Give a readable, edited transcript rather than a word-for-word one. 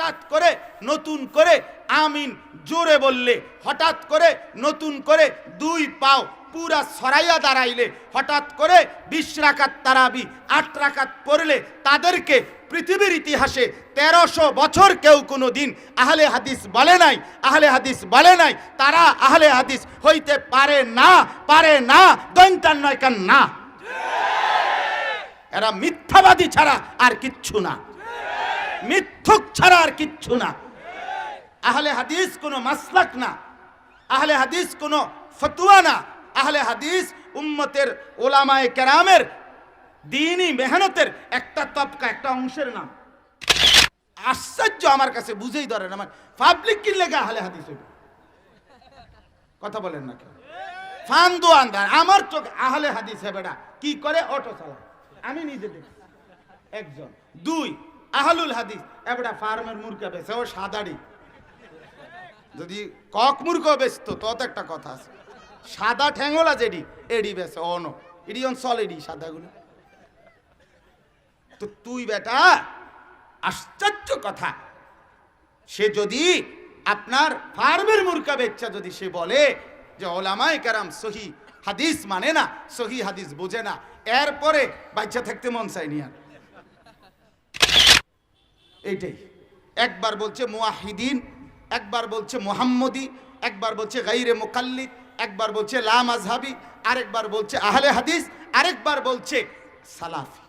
হঠাৎ করে নতুন করে আমিন জোরে বললে, হঠাৎ করে নতুন করে 2 পাও পুরা সরাইয়া দাঁড়াইলে, হঠাৎ করে 20 রাকাত তারাবি 8 রাকাত পড়লে, তাদেরকে পৃথিবীর ইতিহাসে 1300 বছর কেউ কোনো দিন আহলে হাদিস বলে নাই, আহলে হাদিস বলে নাই। তারা আহলে হাদিস হইতে পারে না, পারে না, দৈন্তান নয় কেন না। এরা মিথ্যাবাদী ছাড়া আর কিচ্ছু না, মিথ্যুক ছাড়া আর কিচ্ছু না। আহলে হাদিস কোনো মাসলাক না, আহলে হাদিস কোনো ফতোয়া না। আহলে হাদিস উম্মতের ওলামায়ে কেরামের দ্বীনি মেহনতের একটা তবকা, একটা অংশের নাম। আশ্চর্য, আমার কাছে বুঝেই ধরে না, আমার পাবলিক কি লেগে আহলে হাদিস হইবে? কথা বলেন না কেন? ফান্দু আন্দার আমার চোখ আহলে হাদিস হেবেটা কি করে? অটো চালায়, আমি নিজে দেখি। একজন। 2 আহলুল হাদিস এবারে ফার্মের মুরগা বেছে, ও সাদাড়ি। যদি কক মুরগা বেচতো তো একটা কথা আছে, সাদা ঠ্যাঙ্গলা যেডি এডি বেছে, অন এডি অঞ্চল এডি সাদাগুলো। তো তুই বেটা, আশ্চর্য কথা, সে যদি আপনার ফার্মের মুরগা বেচ্চা যদি সে বলে যে ওলামায়ে কেরাম সহি হাদিস মানে না, সহি হাদিস বোঝে না, এরপরে বাচ্চা থাকতে মন চাইনি আর। এইটাই একবার বলছে মুয়াহিদিন, একবার বলছে মুহাম্মদি, একবার বলছে গায়রে মুকাল্লিদ, একবার বলছে লা মাযহাবি, আরেকবার বলছে আহলে হাদিস, আরেকবার বলছে সালাফি।